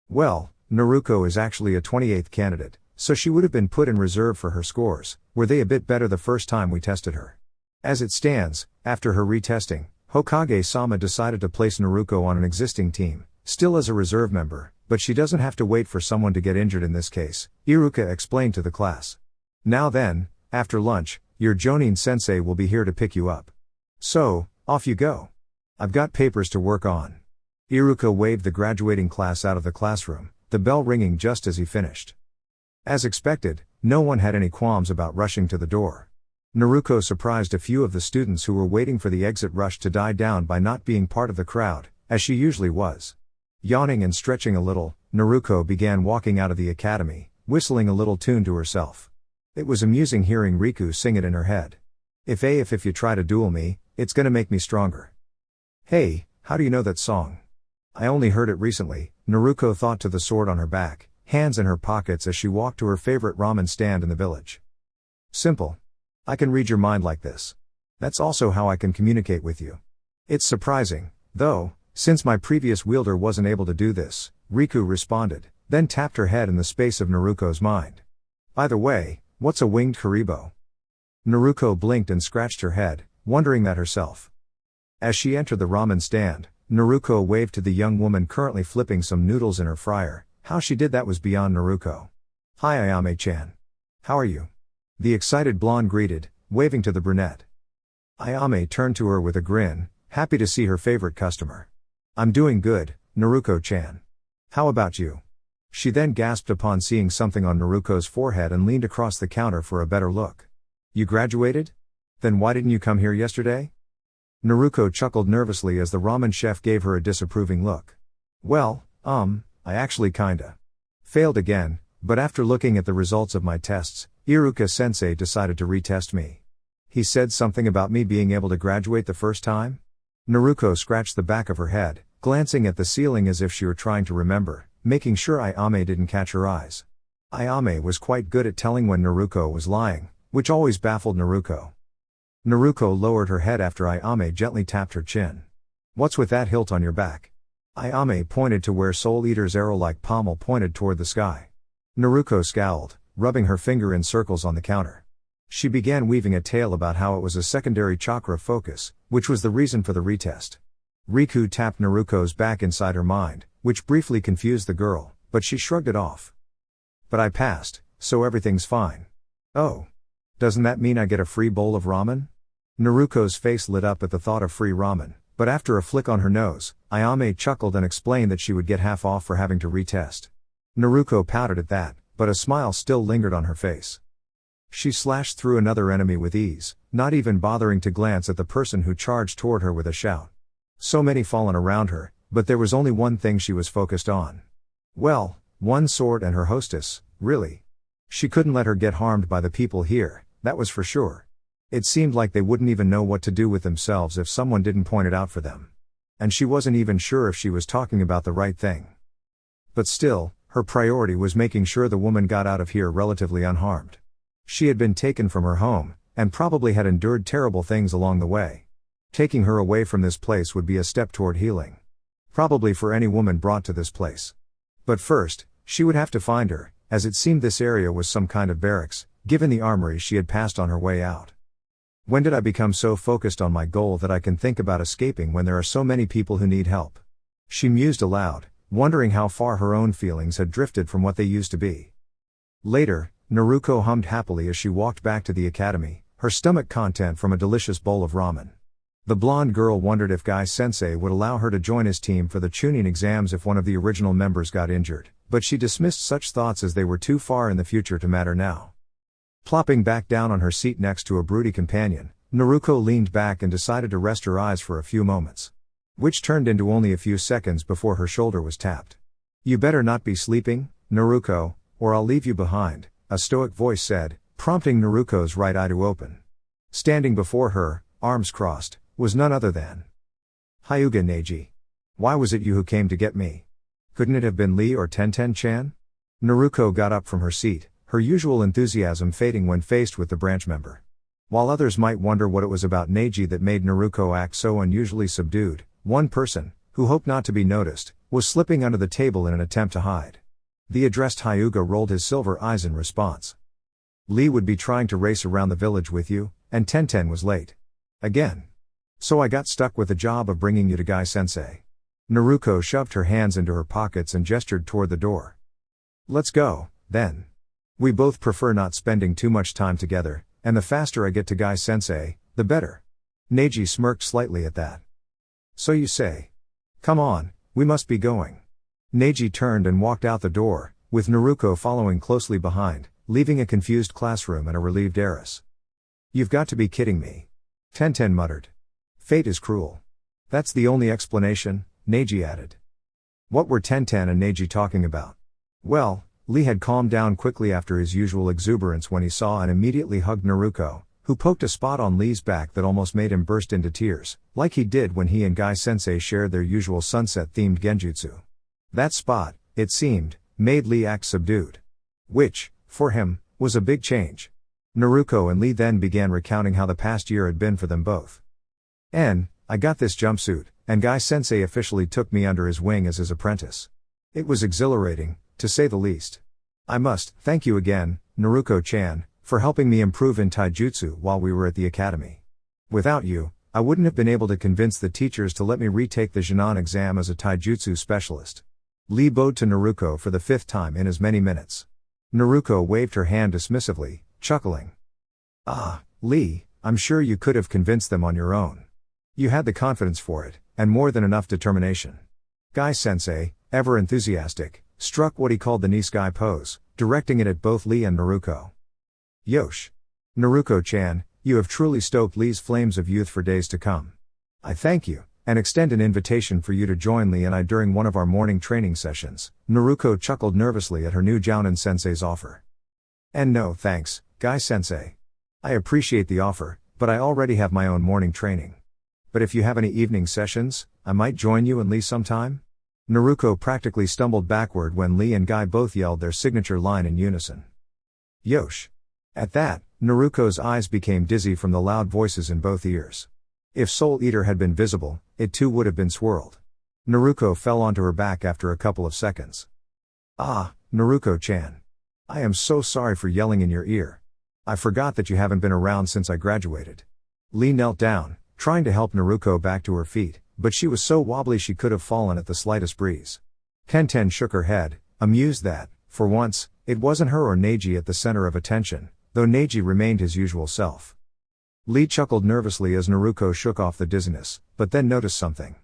Well, Naruko is actually a 28th candidate, so she would have been put in reserve for her scores. Were they a bit better the first time we tested her? As it stands, after her retesting, Hokage-sama decided to place Naruko on an existing team, still as a reserve member, but she doesn't have to wait for someone to get injured in this case, Iruka explained to the class. "Now then, after lunch, your Jonin sensei will be here to pick you up. So, off you go." I've got papers to work on. Iruka waved the graduating class out of the classroom, the bell ringing just as he finished. As expected, no one had any qualms about rushing to the door. Naruko surprised a few of the students who were waiting for the exit rush to die down by not being part of the crowd, as she usually was. Yawning and stretching a little, Naruko began walking out of the academy, whistling a little tune to herself. It was amusing hearing Riku sing it in her head. If you try to duel me, it's gonna make me stronger. Hey, how do you know that song? I only heard it recently, Naruko thought to the sword on her back, hands in her pockets as she walked to her favorite ramen stand in the village. Simple. I can read your mind like this. That's also how I can communicate with you. It's surprising, though, since my previous wielder wasn't able to do this, Riku responded, then tapped her head in the space of Naruko's mind. By the way, what's a winged karibo? Naruko blinked and scratched her head, wondering that herself. As she entered the ramen stand, Naruko waved to the young woman currently flipping some noodles in her fryer. How she did that was beyond Naruko. Hi Ayame-chan. How are you? The excited blonde greeted, waving to the brunette. Ayame turned to her with a grin, happy to see her favorite customer. I'm doing good, Naruko-chan. How about you? She then gasped upon seeing something on Naruko's forehead and leaned across the counter for a better look. You graduated? Then why didn't you come here yesterday? Naruko chuckled nervously as the ramen chef gave her a disapproving look. Well, I actually kinda failed again, but after looking at the results of my tests, Iruka-sensei decided to retest me. He said something about me being able to graduate the first time? Naruko scratched the back of her head, glancing at the ceiling as if she were trying to remember, making sure Ayame didn't catch her eyes. Ayame was quite good at telling when Naruko was lying, which always baffled Naruko. Naruko lowered her head after Ayame gently tapped her chin. What's with that hilt on your back? Ayame pointed to where Soul Eater's arrow-like pommel pointed toward the sky. Naruko scowled, rubbing her finger in circles on the counter. She began weaving a tale about how it was a secondary chakra focus, which was the reason for the retest. Riku tapped Naruko's back inside her mind, which briefly confused the girl, but she shrugged it off. But I passed, so everything's fine. Oh. Doesn't that mean I get a free bowl of ramen? Naruko's face lit up at the thought of free ramen, but after a flick on her nose, Ayame chuckled and explained that she would get half off for having to retest. Naruko pouted at that, but a smile still lingered on her face. She slashed through another enemy with ease, not even bothering to glance at the person who charged toward her with a shout. So many fallen around her, but there was only one thing she was focused on. Well, one sword and her hostess, really. She couldn't let her get harmed by the people here, that was for sure. It seemed like they wouldn't even know what to do with themselves if someone didn't point it out for them. And she wasn't even sure if she was talking about the right thing. But still, her priority was making sure the woman got out of here relatively unharmed. She had been taken from her home, and probably had endured terrible things along the way. Taking her away from this place would be a step toward healing. Probably for any woman brought to this place. But first, she would have to find her, as it seemed this area was some kind of barracks, given the armory she had passed on her way out. When did I become so focused on my goal that I can think about escaping when there are so many people who need help? She mused aloud, wondering how far her own feelings had drifted from what they used to be. Later, Naruko hummed happily as she walked back to the academy, her stomach content from a delicious bowl of ramen. The blonde girl wondered if Guy-sensei would allow her to join his team for the Chunin exams if one of the original members got injured, but she dismissed such thoughts as they were too far in the future to matter now. Plopping back down on her seat next to a broody companion, Naruko leaned back and decided to rest her eyes for a few moments. Which turned into only a few seconds before her shoulder was tapped. You better not be sleeping, Naruko, or I'll leave you behind, a stoic voice said, prompting Naruko's right eye to open. Standing before her, arms crossed, was none other than Hyuga Neji. Why was it you who came to get me? Couldn't it have been Lee or Tenten-chan? Naruko got up from her seat, her usual enthusiasm fading when faced with the branch member. While others might wonder what it was about Neji that made Naruko act so unusually subdued, one person, who hoped not to be noticed, was slipping under the table in an attempt to hide. The addressed Hyuga rolled his silver eyes in response. Lee would be trying to race around the village with you, and Tenten was late. Again. So I got stuck with the job of bringing you to Guy-sensei. Naruko shoved her hands into her pockets and gestured toward the door. Let's go, then. We both prefer not spending too much time together, and the faster I get to Guy-sensei, the better. Neji smirked slightly at that. So you say. Come on, we must be going. Neji turned and walked out the door, with Naruko following closely behind, leaving a confused classroom and a relieved Eris. You've got to be kidding me. Tenten muttered. Fate is cruel. That's the only explanation, Neji added. What were Tenten and Neji talking about? Well, Lee had calmed down quickly after his usual exuberance when he saw and immediately hugged Naruko, who poked a spot on Lee's back that almost made him burst into tears, like he did when he and Guy-sensei shared their usual sunset-themed genjutsu. That spot, it seemed, made Lee act subdued. Which, for him, was a big change. Naruko and Lee then began recounting how the past year had been for them both. I got this jumpsuit, and Guy-sensei officially took me under his wing as his apprentice. It was exhilarating, to say the least. I must thank you again, Naruko-chan, for helping me improve in taijutsu while we were at the academy. Without you, I wouldn't have been able to convince the teachers to let me retake the Jinan exam as a taijutsu specialist. Lee bowed to Naruko for the 5th time in as many minutes. Naruko waved her hand dismissively, chuckling. Ah, Lee, I'm sure you could have convinced them on your own. You had the confidence for it, and more than enough determination. Guy-sensei, ever enthusiastic, struck what he called the Niskai pose, directing it at both Lee and Naruko. Yosh. Naruko-chan, you have truly stoked Lee's flames of youth for days to come. I thank you, and extend an invitation for you to join Lee and I during one of our morning training sessions. Naruko chuckled nervously at her new Jounin-sensei's offer. And no thanks, Guy-sensei. I appreciate the offer, but I already have my own morning training. But if you have any evening sessions, I might join you and Lee sometime? Naruko practically stumbled backward when Lee and Guy both yelled their signature line in unison. Yosh. At that, Naruko's eyes became dizzy from the loud voices in both ears. If Soul Eater had been visible, it too would have been swirled. Naruko fell onto her back after a couple of seconds. Ah, Naruko-chan. I am so sorry for yelling in your ear. I forgot that you haven't been around since I graduated. Lee knelt down, trying to help Naruko back to her feet, but she was so wobbly she could have fallen at the slightest breeze. Tenten shook her head, amused that, for once, it wasn't her or Neji at the center of attention, though Neji remained his usual self. Lee chuckled nervously as Naruko shook off the dizziness, but then noticed something.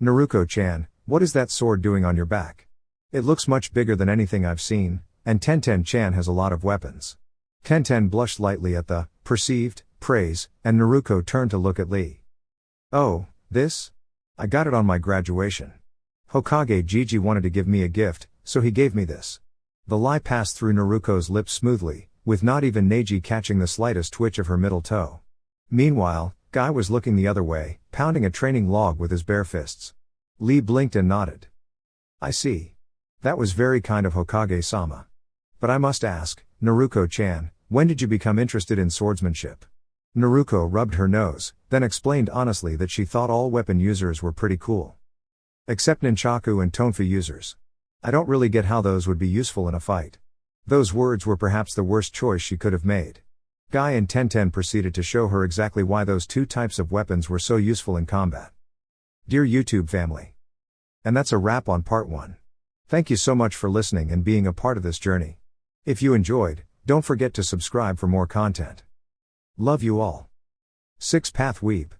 Naruko-chan, what is that sword doing on your back? It looks much bigger than anything I've seen, and Tenten-chan has a lot of weapons. Tenten blushed lightly at the perceived praise, and Naruko turned to look at Lee. Oh, this? I got it on my graduation. Hokage Jiji wanted to give me a gift, so he gave me this. The lie passed through Naruko's lips smoothly, with not even Neji catching the slightest twitch of her middle toe. Meanwhile, Guy was looking the other way, pounding a training log with his bare fists. Lee blinked and nodded. I see. That was very kind of Hokage-sama. But I must ask, Naruko-chan, when did you become interested in swordsmanship? Naruko rubbed her nose, then explained honestly that she thought all weapon users were pretty cool. Except nunchaku and tonfa users. I don't really get how those would be useful in a fight. Those words were perhaps the worst choice she could have made. Guy and Tenten proceeded to show her exactly why those two types of weapons were so useful in combat. Dear YouTube family. And that's a wrap on part 1. Thank you so much for listening and being a part of this journey. If you enjoyed, don't forget to subscribe for more content. Love you all. 6 Path Weeb.